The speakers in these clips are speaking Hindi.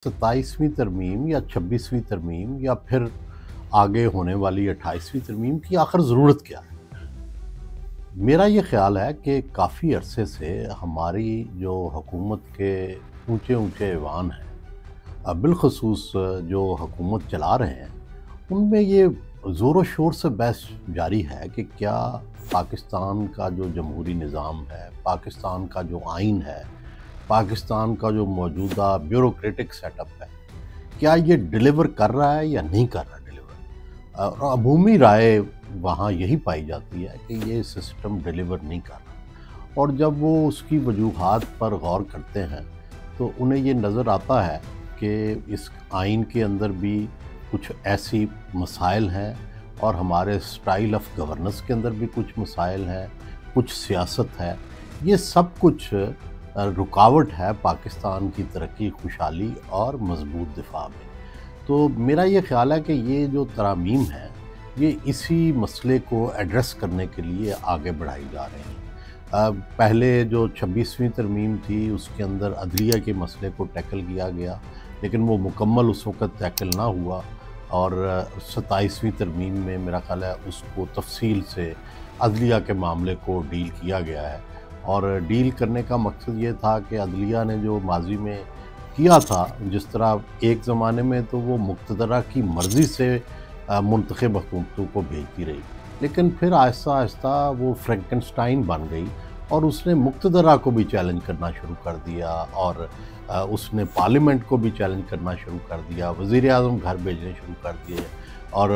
27वीं तरमीम या 26वीं तरमीम या फिर आगे होने वाली 28वीं तरमीम की आखिर ज़रूरत क्या है? मेरा ये ख़्याल है कि काफ़ी अरसे से हमारी जो हुकूमत के ऊंचे-ऊंचे ऐवान हैं, बिलख़ुसूस जो हुकूमत चला रहे हैं, उनमें ये ज़ोर शोर से बहस जारी है कि क्या पाकिस्तान का जो जमहूरी निज़ाम है, पाकिस्तान का जो आइन है, पाकिस्तान का जो मौजूदा ब्यूरोक्रेटिक सेटअप है, क्या ये डिलीवर कर रहा है या नहीं कर रहा डिलीवर। और अमूमी राय वहाँ यही पाई जाती है कि ये सिस्टम डिलीवर नहीं कर रहा। और जब वो उसकी वजूहात पर गौर करते हैं तो उन्हें ये नज़र आता है कि इस आइन के अंदर भी कुछ ऐसी मसाइल हैं और हमारे स्टाइल ऑफ गवर्नेंस के अंदर भी कुछ मसाइल हैं, कुछ सियासत है। ये सब कुछ रुकावट है पाकिस्तान की तरक्की, खुशहाली और मजबूत दिफा में। तो मेरा ये ख़्याल है कि ये जो तरामीम है, ये इसी मसले को एड्रेस करने के लिए आगे बढ़ाई जा रही हैं। पहले जो 26वीं तरमीम थी उसके अंदर अदलिया के मसले को टैकल किया गया, लेकिन वो मुकम्मल उस वक़्त टैकल ना हुआ। और 27वीं तरमीम में मेरा ख़्याल है उसको तफसील से अदलिया के मामले को डील किया गया है। और डील करने का मकसद ये था कि अदलिया ने जो माजी में किया था, जिस तरह एक ज़माने में तो वो मुक़्तदरा की मर्ज़ी से मुंतख़ब हुकूमतों को भेजती रही, लेकिन फिर आहिस्ता आहिस्ता वो फ्रैंकनस्टाइन बन गई और उसने मुक़्तदरा को भी चैलेंज करना शुरू कर दिया और उसने पार्लियामेंट को भी चैलेंज करना शुरू कर दिया, वज़ीर-ए-आज़म घर भेजने शुरू कर दिए और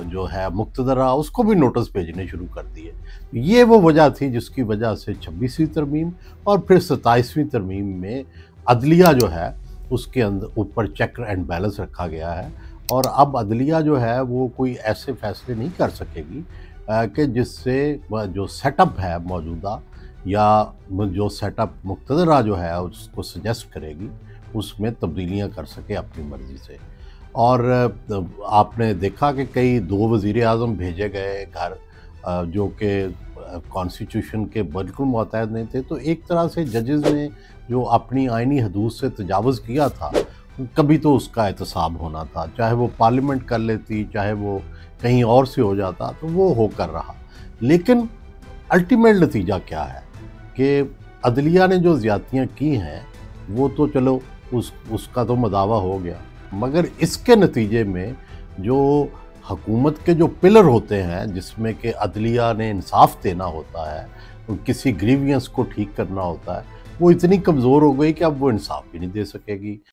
जो है मुक़्तदरा उसको भी नोटिस भेजने शुरू कर दिए। ये वो वजह थी जिसकी वजह से 26वीं तरमीम और फिर 27वीं तरमीम में अदलिया जो है उसके अंदर ऊपर चेक एंड बैलेंस रखा गया है। और अब अदलिया जो है वो कोई ऐसे फैसले नहीं कर सकेगी कि जिससे जो सेटअप है मौजूदा या जो सेटअप मुक़्तदरा जो है उसको सजेस्ट करेगी, उसमें तब्दीलियाँ कर सके अपनी मर्ज़ी से। और आपने देखा कि कई 2 वज़ीर-ए-आज़म भेजे गए घर, जो कि कॉन्स्टिट्यूशन के बिल्कुल मुतहद नहीं थे। तो एक तरह से जजेस ने जो अपनी आइनी हदूद से तजावुज़ किया था, कभी तो उसका एहतसाब होना था, चाहे वो पार्लियामेंट कर लेती, चाहे वो कहीं और से हो जाता, तो वो होकर रहा। लेकिन अल्टीमेट नतीजा क्या है कि अदलिया ने जो ज़्यादतियाँ की हैं वो तो चलो उसका तो मदावा हो गया, मगर इसके नतीजे में जो हुकूमत के जो पिलर होते हैं, जिसमें कि अदलिया ने इंसाफ देना होता है, किसी ग्रीवियंस को ठीक करना होता है, वो इतनी कमज़ोर हो गई कि अब वो इंसाफ भी नहीं दे सकेगी।